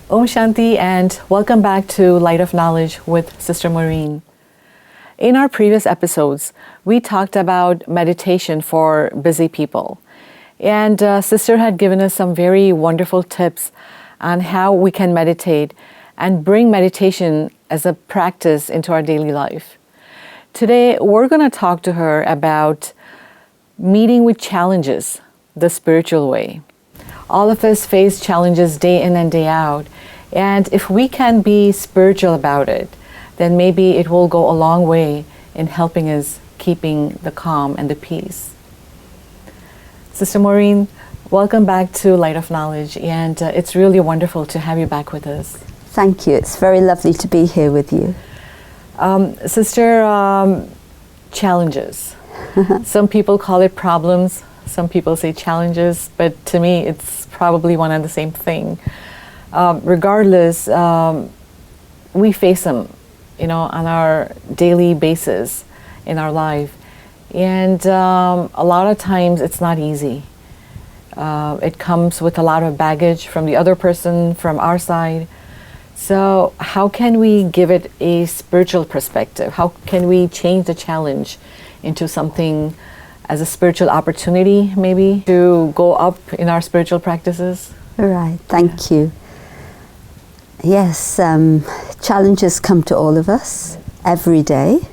Om Shanti and welcome back to Light of Knowledge with Sister Maureen. In our previous episodes, we talked about meditation for busy people. And Sister had given us some very wonderful tips on how we can meditate and bring meditation as a practice into our daily life. Today, we're going to talk to her about meeting with challenges the spiritual way. All of us face challenges day in and day out. And if we can be spiritual about it, then maybe it will go a long way in helping us keeping the calm and the peace. Sister Maureen, welcome back to Light of Knowledge, and it's really wonderful to have you back with us. Thank you. It's very lovely to be here with you. Sister, challenges. Some people call it problems. Some people say challenges, but to me, it's probably one and the same thing. Regardless, we face them, on our daily basis in our life. And a lot of times it's not easy. It comes with a lot of baggage from the other person, from our side. So how can we give it a spiritual perspective? How can we change the challenge into something as a spiritual opportunity, maybe, to go up in our spiritual practices? Right, thank you. Yes, challenges come to all of us every day,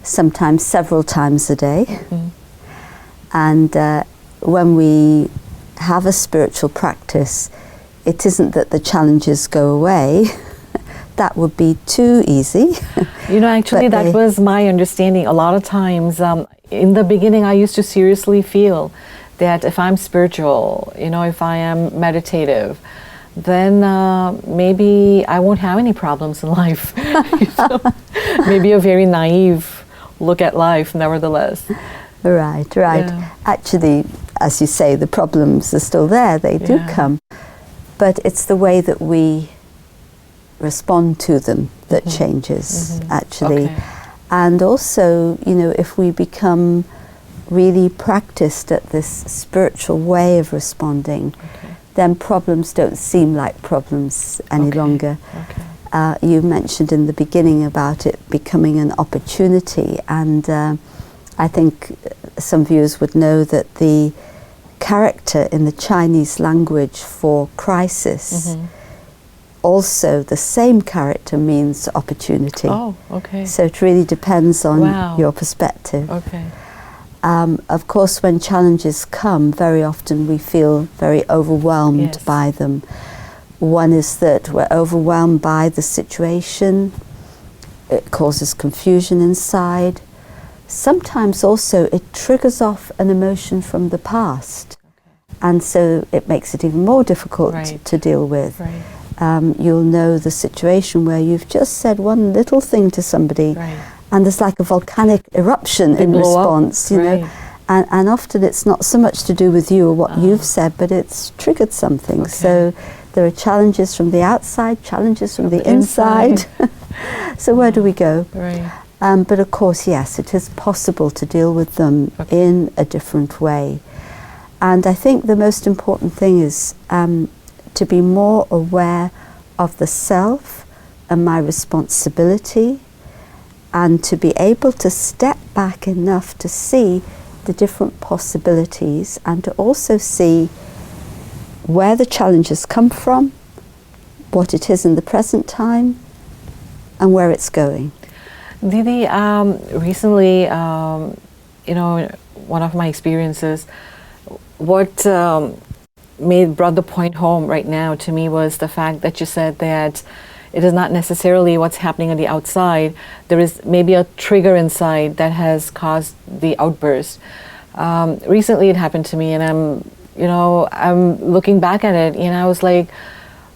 sometimes several times a day. Mm-hmm. And when we have a spiritual practice, it isn't that the challenges go away. That would be too easy. Actually, that was my understanding. A lot of times, in the beginning, I used to seriously feel that if I'm spiritual, if I am meditative, then maybe I won't have any problems in life. Maybe a very naive look at life, nevertheless. Right. Yeah. Actually, as you say, the problems are still there. They do come. But it's the way that we respond to them that changes, actually. Okay. And also, if we become really practiced at this spiritual way of responding, then problems don't seem like problems any longer. Okay. You mentioned in the beginning about it becoming an opportunity, and I think some viewers would know that the character in the Chinese language for crisis, also the same character means opportunity. Oh, okay. So it really depends on your perspective. Okay. Of course, when challenges come, very often we feel very overwhelmed by them. One is that we're overwhelmed by the situation. It causes confusion inside. Sometimes also it triggers off an emotion from the past. And so it makes it even more difficult to deal with. Right. You'll know the situation where you've just said one little thing to somebody, and there's like a volcanic eruption in response, know. And often it's not so much to do with you or what you've said, but it's triggered something. Okay. So there are challenges from the outside, challenges from the inside. So where do we go? Right. But of course, yes, it is possible to deal with them in a different way. And I think the most important thing is to be more aware of the self and my responsibility, and to be able to step back enough to see the different possibilities, and to also see where the challenges come from, what it is in the present time, and where it's going. Didi, recently, one of my experiences, what brought the point home right now to me was the fact that you said that it is not necessarily what's happening on the outside. There is maybe a trigger inside that has caused the outburst. Recently it happened to me, and I'm looking back at it, and I was like,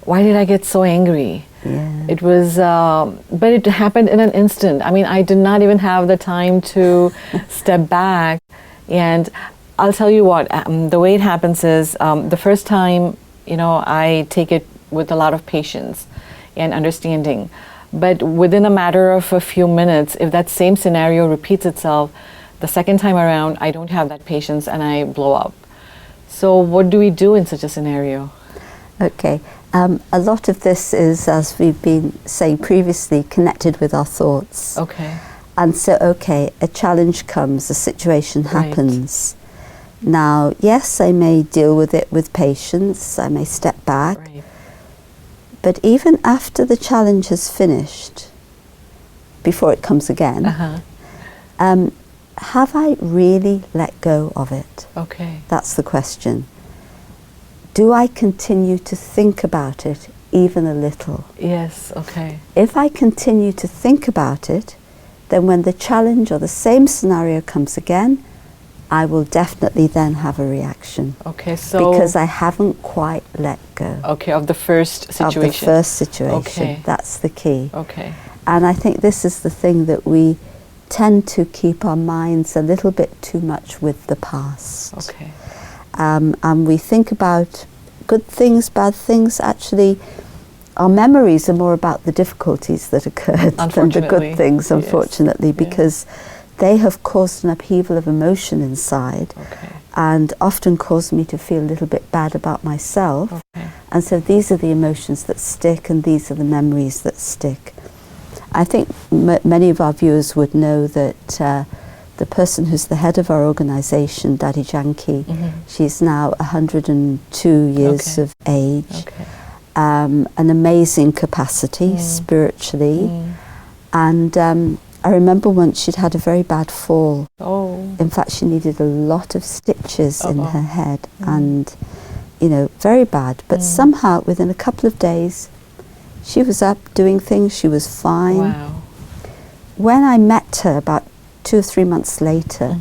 why did I get so angry? Yeah. It was, but it happened in an instant. I mean, I did not even have the time to step back. And I'll tell you what, the way it happens is, the first time, I take it with a lot of patience and understanding. But within a matter of a few minutes, if that same scenario repeats itself, the second time around, I don't have that patience and I blow up. So what do we do in such a scenario? Okay. A lot of this is, as we've been saying previously, connected with our thoughts. Okay. And so, okay, a challenge comes, a situation happens. Now, yes, I may deal with it with patience, I may step back. Right. But even after the challenge has finished, before it comes again, have I really let go of it? Okay. That's the question. Do I continue to think about it even a little? Yes, okay. If I continue to think about it, then when the challenge or the same scenario comes again, I will definitely then have a reaction. Okay, so... Because I haven't quite let go. Okay, of the first situation. Of the first situation. Okay. That's the key. Okay. And I think this is the thing that we tend to keep our minds a little bit too much with the past. Okay. And we think about good things, bad things. Actually, our memories are more about the difficulties that occurred than the good things, unfortunately, yes. because they have caused an upheaval of emotion inside, and often caused me to feel a little bit bad about myself. And so these are the emotions that stick, and these are the memories that stick. I think many of our viewers would know that the person who's the head of our organization, Daddy Janki, she's now 102 years of age, an amazing capacity spiritually, and I remember once she'd had a very bad fall. In fact, she needed a lot of stitches in her head, and you know, very bad. But somehow, within a couple of days, she was up doing things. She was fine. Wow. When I met her about 2 or 3 months later,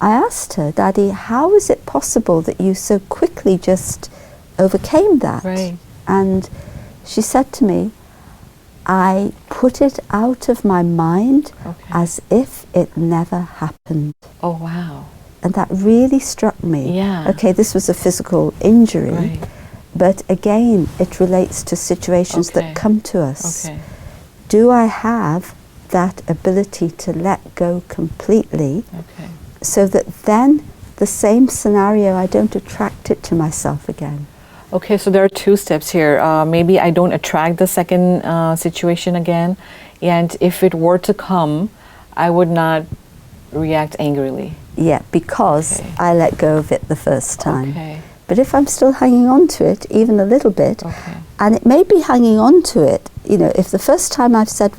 I asked her, Daddy, how is it possible that you so quickly just overcame that? Right. And she said to me, I put it out of my mind as if it never happened. Oh, wow. And that really struck me. Yeah. Okay, this was a physical injury, but again, it relates to situations that come to us. Do I have that ability to let go completely so that then the same scenario, I don't attract it to myself again? Okay, so there are 2 steps here. Maybe I don't attract the second situation again, and if it were to come, I would not react angrily. Yeah, because I let go of it the first time. But if I'm still hanging on to it, even a little bit, and it may be hanging on to it, you know, if the first time I've said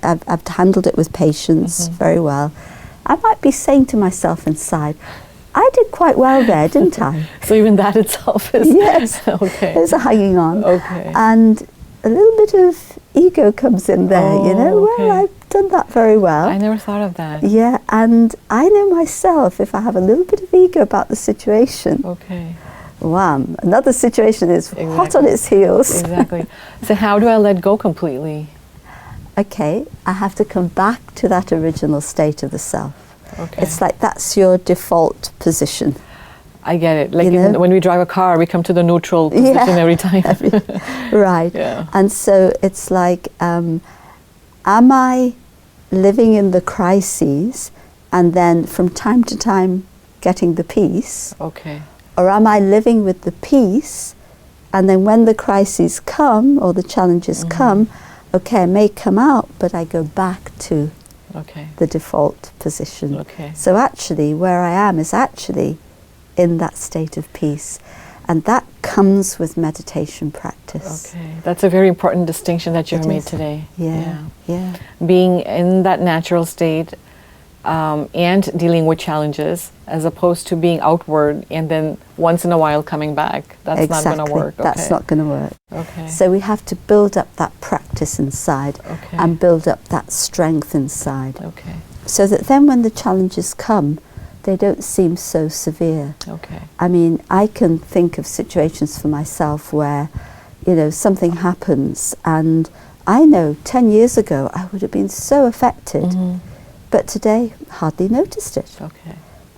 I've handled it with patience very well, I might be saying to myself inside, I did quite well there, didn't I? So even that itself is... Yes, there's a hanging on. And a little bit of ego comes in there, you know, well, I've done that very well. I never thought of that. Yeah, and I know myself, if I have a little bit of ego about the situation, wham, another situation is hot on its heels. Exactly. So how do I let go completely? Okay, I have to come back to that original state of the self. It's like that's your default position. I get it. Like when we drive a car, we come to the neutral position every time. Right. And so it's like, am I living in the crises and then from time to time getting the peace? Or am I living with the peace and then when the crises come or the challenges come, okay, I may come out, but I go back to the default position. So actually, where I am is actually in that state of peace. And that comes with meditation practice. That's a very important distinction that you have made today. Yeah. Being in that natural state and dealing with challenges as opposed to being outward and then once in a while coming back. That's not going to work. That's not going to work. So we have to build up that practice inside and build up that strength inside. So that then when the challenges come, they don't seem so severe. I mean, I can think of situations for myself where, you know, something happens and I know 10 years ago I would have been so affected, but today hardly noticed it.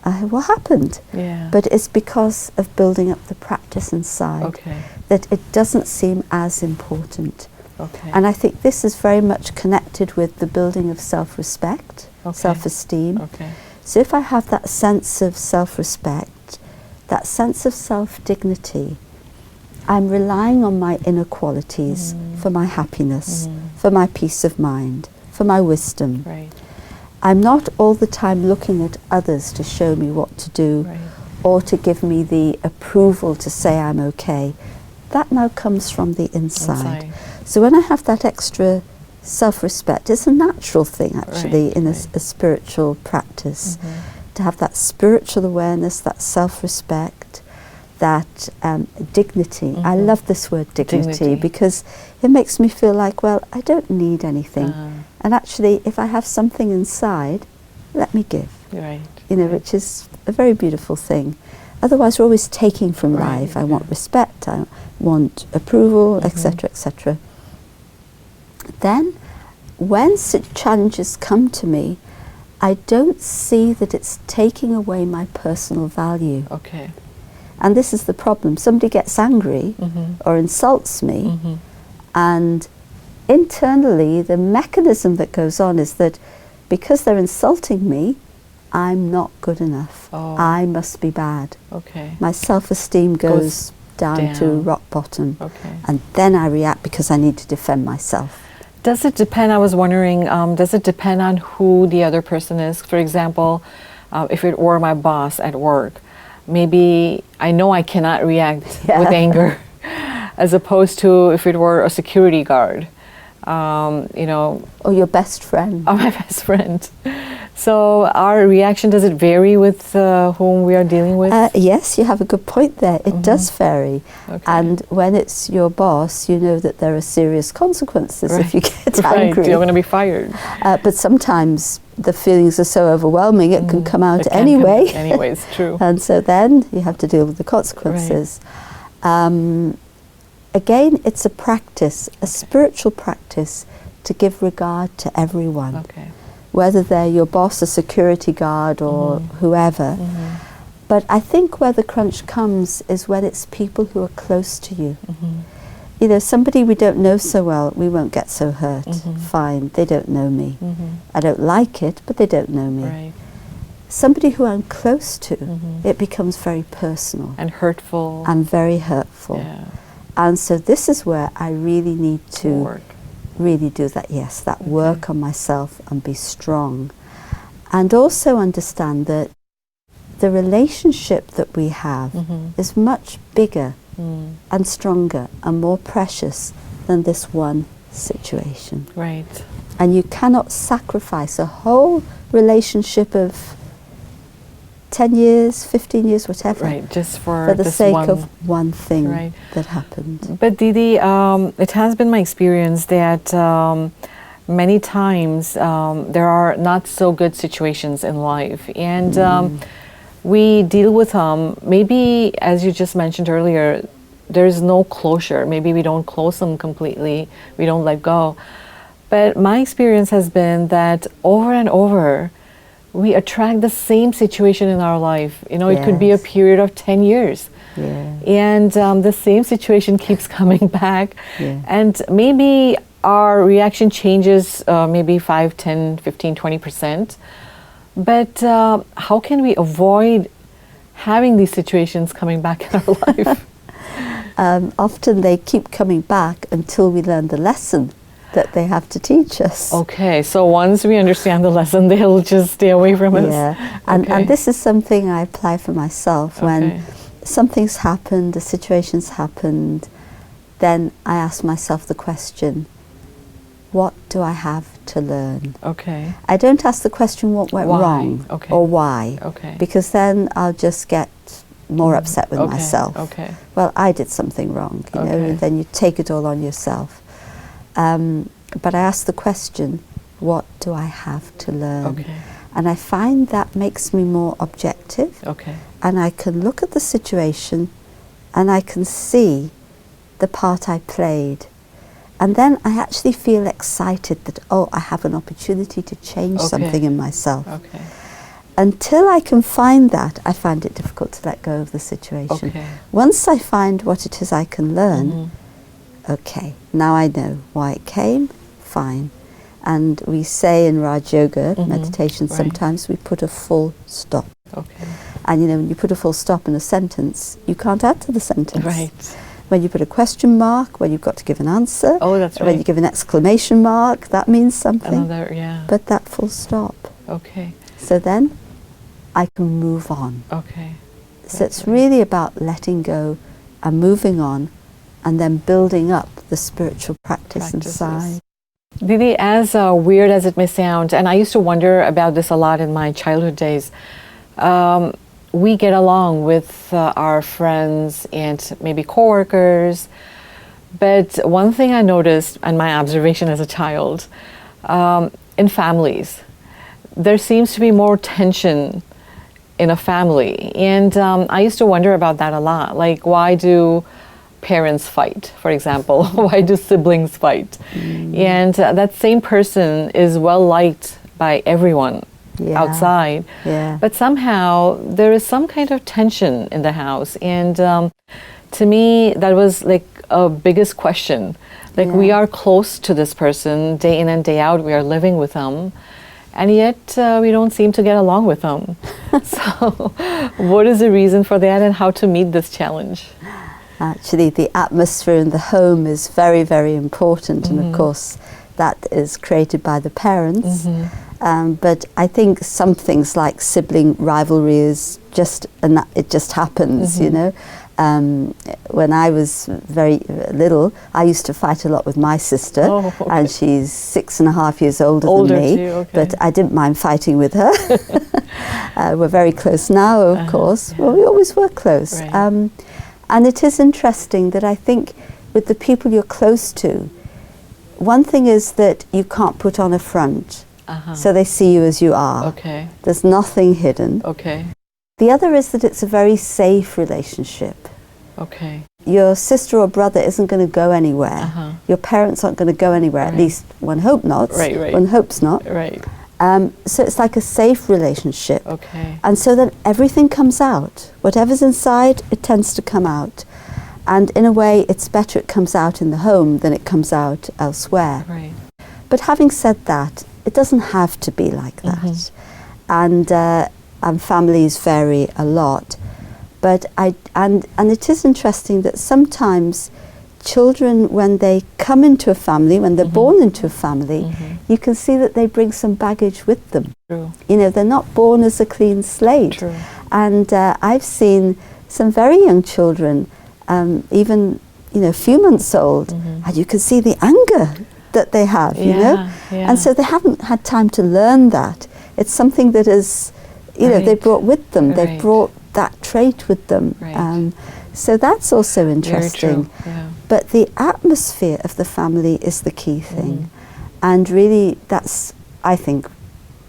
What happened? But it's because of building up the practice inside that it doesn't seem as important. And I think this is very much connected with the building of self-respect, self-esteem. So if I have that sense of self-respect, that sense of self-dignity, I'm relying on my inner qualities for my happiness, for my peace of mind, for my wisdom. Right. I'm not all the time looking at others to show me what to do or to give me the approval to say I'm okay. That now comes from the inside. So when I have that extra self-respect, it's a natural thing actually in a spiritual practice, to have that spiritual awareness, that self-respect, that dignity. I love this word dignity because it makes me feel like, well, I don't need anything. And actually, if I have something inside, let me give. You know, which is a very beautiful thing. Otherwise, we're always taking from life. I want respect, I want approval, etc., etc. Then, when challenges come to me, I don't see that it's taking away my personal value. And this is the problem. Somebody gets angry or insults me, and internally the mechanism that goes on is that because they're insulting me, I'm not good enough. I must be bad. My self-esteem goes down to rock bottom. And then I react because I need to defend myself. Does it depend, I was wondering, does it depend on who the other person is? For example, if it were my boss at work, maybe I know I cannot react with anger, as opposed to if it were a security guard, you know. Or your best friend. Or my best friend. So our reaction, does it vary with whom we are dealing with? Yes, you have a good point there. It does vary. And when it's your boss, you know that there are serious consequences if you get angry. You're going to be fired. But sometimes the feelings are so overwhelming, it can come out anyway. Anyway, it's true. And so then you have to deal with the consequences. Again, it's a practice, a spiritual practice, to give regard to everyone. Whether they're your boss, a security guard, or whoever. But I think where the crunch comes is when it's people who are close to you. You know, somebody we don't know so well, we won't get so hurt. Fine, they don't know me. I don't like it, but they don't know me. Somebody who I'm close to, it becomes very personal. And hurtful. And very hurtful. And so this is where I really need to really do that, that work on myself and be strong. And also understand that the relationship that we have is much bigger and stronger and more precious than this one situation. And you cannot sacrifice a whole relationship of 10 years, 15 years, whatever, just for the sake of one thing that happened. But Didi, it has been my experience that many times there are not so good situations in life, and we deal with them. Maybe, as you just mentioned earlier, there's no closure. Maybe we don't close them completely. We don't let go. But my experience has been that over and over, we attract the same situation in our life. You know, it could be a period of 10 years. And the same situation keeps coming back. And maybe our reaction changes maybe 5, 10, 15, 20%. But how can we avoid having these situations coming back in our life? Often they keep coming back until we learn the lesson that they have to teach us. So once we understand the lesson, they'll just stay away from us. And this is something I apply for myself. When something's happened, a situation's happened, then I ask myself the question, what do I have to learn? I don't ask the question what went wrong or why, because then I'll just get more upset with myself. Well, I did something wrong, you know, and then you take it all on yourself. But I ask the question, what do I have to learn? And I find that makes me more objective. And I can look at the situation and I can see the part I played. And then I actually feel excited that, oh, I have an opportunity to change something in myself. Until I can find that, I find it difficult to let go of the situation. Once I find what it is I can learn, now I know why it came, fine. And we say in Rajyoga Meditation, sometimes we put a full stop. And you know, when you put a full stop in a sentence, you can't add to the sentence. When you put a question mark, when you've got to give an answer. Oh, that's right. When you give an exclamation mark, that means something. Another, yeah. But that full stop. Okay. So then I can move on. Okay. So it's really about letting go and moving on, and then building up the spiritual practice inside. Didi, as weird as it may sound, and I used to wonder about this a lot in my childhood days, we get along with our friends and maybe coworkers, but one thing I noticed, and my observation as a child, in families, there seems to be more tension in a family. And I used to wonder about that a lot. Like, why do parents fight, for example? Why do siblings fight? And that same person is well liked by everyone outside. But somehow there is some kind of tension in the house. And to me, that was like a biggest question. Like, we are close to this person day in and day out. We are living with them. And yet we don't seem to get along with them. So what is the reason for that, and how to meet this challenge? Actually, the atmosphere in the home is very, very important. And of course, that is created by the parents. But I think some things like sibling rivalry is just, it just happens, you know. When I was very little, I used to fight a lot with my sister, and she's 6.5 years older than me, too, but I didn't mind fighting with her. We're very close now, of course. Well, we always were close. And it is interesting that I think with the people you're close to, one thing is that you can't put on a front, so they see you as you are. There's nothing hidden. The other is that it's a very safe relationship. Your sister or brother isn't going to go anywhere. Your parents aren't going to go anywhere. At least one hopes not. One hopes not. So it's like a safe relationship. And so that everything comes out. Whatever's inside, it tends to come out. And in a way, it's better it comes out in the home than it comes out elsewhere. But having said that, it doesn't have to be like that. And families vary a lot. But and it is interesting that sometimes children, when they come into a family, when they're born into a family, you can see that they bring some baggage with them. You know, they're not born as a clean slate. And I've seen some very young children, even, you know, a few months old, and you can see the anger that they have, you know. And so they haven't had time to learn that. It's something that is, you know, they brought with them. They brought that trait with them. So that's also interesting. But the atmosphere of the family is the key thing. And really, that's, I think,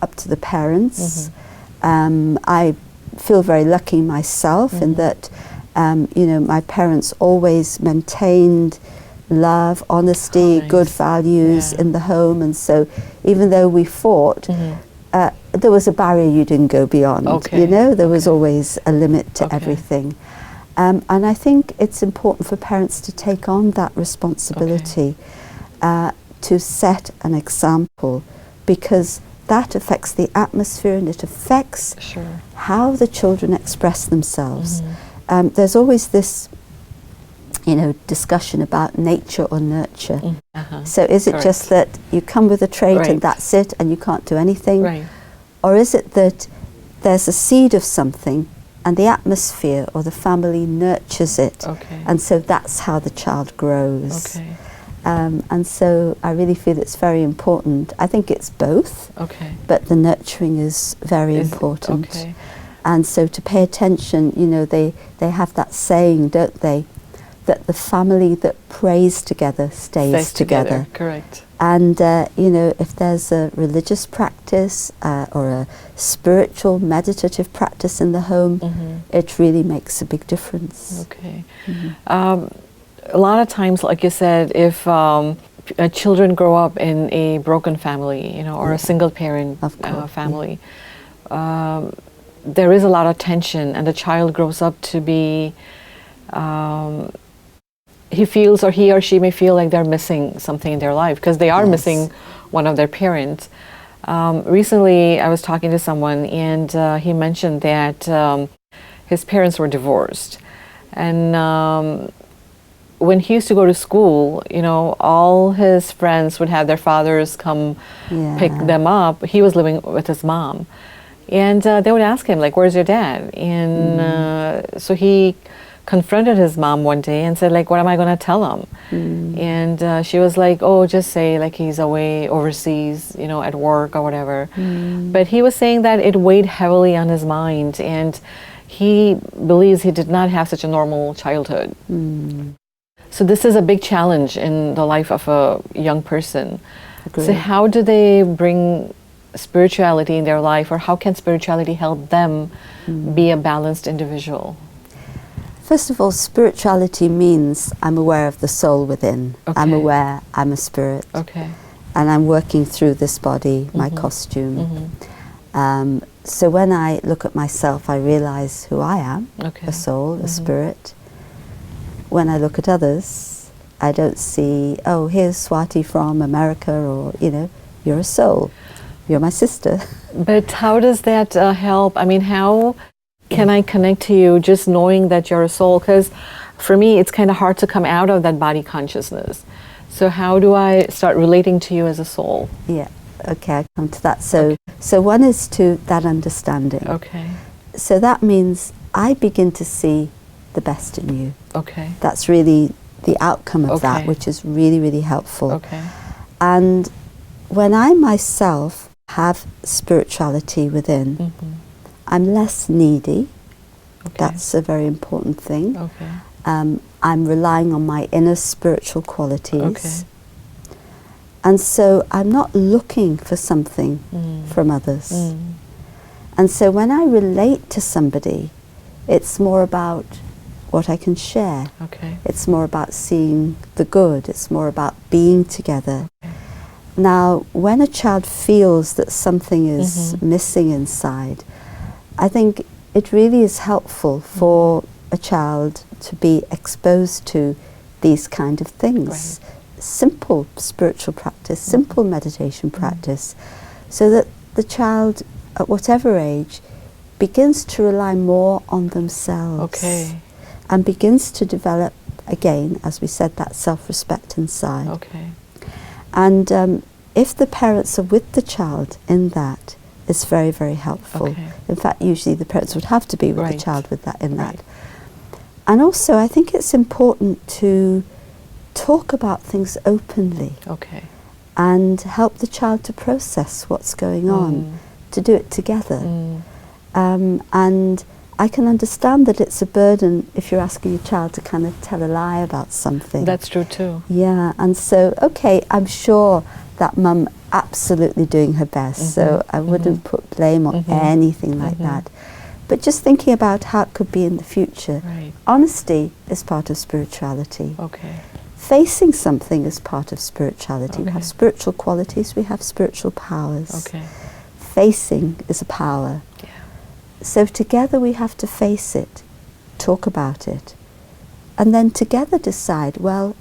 up to the parents. I feel very lucky myself in that, you know, my parents always maintained love, honesty, good values in the home. And so even though we fought, there was a barrier you didn't go beyond. You know, there was always a limit to everything. And I think it's important for parents to take on that responsibility, to set an example, because that affects the atmosphere and it affects how the children express themselves. There's always this, you know, discussion about nature or nurture. So is it just that you come with a trait and that's it and you can't do anything? Or is it that there's a seed of something and the atmosphere or the family nurtures it, and so that's how the child grows. And so I really feel it's very important. I think it's both, but the nurturing is very important. And so to pay attention, you know, they have that saying, don't they, that the family that prays together stays together. And, you know, if there's a religious practice or a spiritual meditative practice in the home, it really makes a big difference. A lot of times, like you said, if children grow up in a broken family, you know, or a single parent family, there is a lot of tension, and the child grows up to be he feels, or he or she may feel like they're missing something in their life because they are missing one of their parents. Recently, I was talking to someone, and he mentioned that his parents were divorced, and when he used to go to school, all his friends would have their fathers come pick them up. He was living with his mom. And they would ask him, like, where's your dad? And so he confronted his mom one day and said, like, what am I going to tell him? And she was like, oh, just say, like, he's away overseas, at work or whatever. But he was saying that it weighed heavily on his mind, and he believes he did not have such a normal childhood. So this is a big challenge in the life of a young person. So how do they bring spirituality in their life, or how can spirituality help them be a balanced individual? First of all, spirituality means I'm aware of the soul within. I'm aware I'm a spirit. And I'm working through this body, my costume. So when I look at myself, I realize who I am, a soul, a spirit. When I look at others, I don't see, oh, here's Swati from America, or, you're a soul. You're my sister. But how does that help? I mean, how can I connect to you just knowing that you're a soul? Because for me, it's kind of hard to come out of that body consciousness. So how do I start relating to you as a soul? Yeah, okay, I'll come to that. So one is to that understanding. So that means I begin to see the best in you. That's really the outcome of that, which is really, really helpful. And when I myself have spirituality within, I'm less needy. That's a very important thing. I'm relying on my inner spiritual qualities. And so I'm not looking for something from others. And so when I relate to somebody, it's more about what I can share. It's more about seeing the good. It's more about being together. Now, when a child feels that something is missing inside, I think it really is helpful for a child to be exposed to these kind of things. Simple spiritual practice, simple meditation practice, so that the child, at whatever age, begins to rely more on themselves. And begins to develop, again, as we said, that self-respect inside. And if the parents are with the child in that, it's very, very helpful. In fact, usually the parents would have to be with the child with that in that. And also, I think it's important to talk about things openly. And help the child to process what's going on, to do it together. And I can understand that it's a burden if you're asking a child to kind of tell a lie about something. That's true too. Yeah, and so, I'm sure that mum absolutely doing her best, so I wouldn't put blame on anything like that. But just thinking about how it could be in the future. Honesty is part of spirituality. Facing something is part of spirituality. We have spiritual qualities, we have spiritual powers. Facing is a power. So together we have to face it, talk about it, and then together decide, well,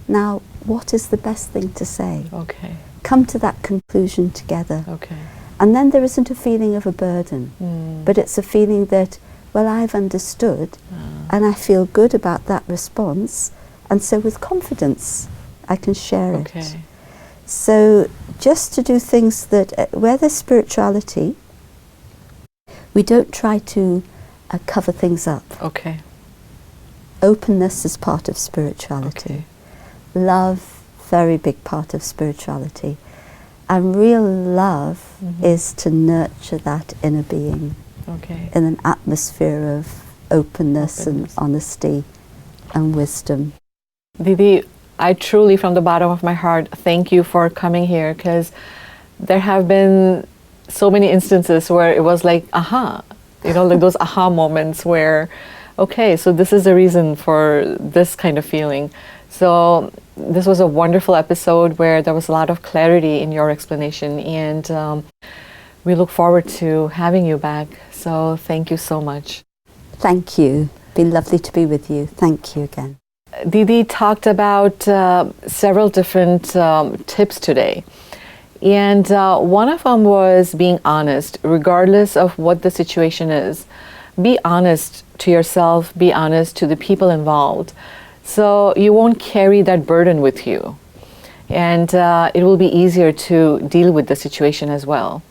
now what is the best thing to say? Come to that conclusion together. And then there isn't a feeling of a burden, but it's a feeling that, well, I've understood, and I feel good about that response, and so with confidence I can share it. So just to do things that, where there's spirituality, we don't try to cover things up. Openness is part of spirituality. Love, very big part of spirituality. And real love is to nurture that inner being in an atmosphere of openness and honesty and wisdom. Didi, I truly, from the bottom of my heart, thank you for coming here, because there have been so many instances where it was like, aha, like those aha moments where, so this is the reason for this kind of feeling. So this was a wonderful episode where there was a lot of clarity in your explanation, and we look forward to having you back. So thank you so much. Thank you. Been lovely to be with you. Thank you again. Didi talked about several different tips today. And one of them was being honest, regardless of what the situation is. Be honest to yourself, be honest to the people involved. So you won't carry that burden with you. And it will be easier to deal with the situation as well.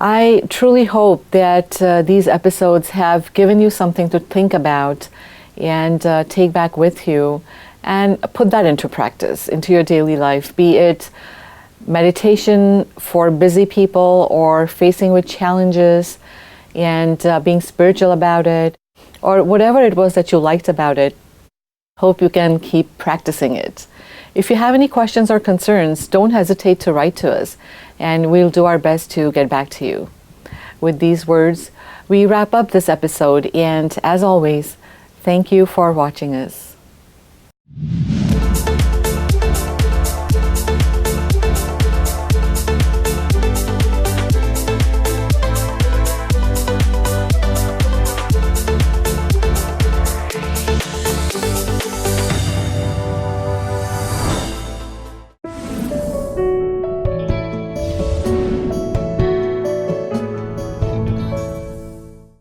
I truly hope that these episodes have given you something to think about and take back with you and put that into practice, into your daily life, be it meditation for busy people or facing with challenges and being spiritual about it, or whatever it was that you liked about it. Hope you can keep practicing it. If you have any questions or concerns, don't hesitate to write to us, and we'll do our best to get back to you. With these words, we wrap up this episode, and as always, thank you for watching us.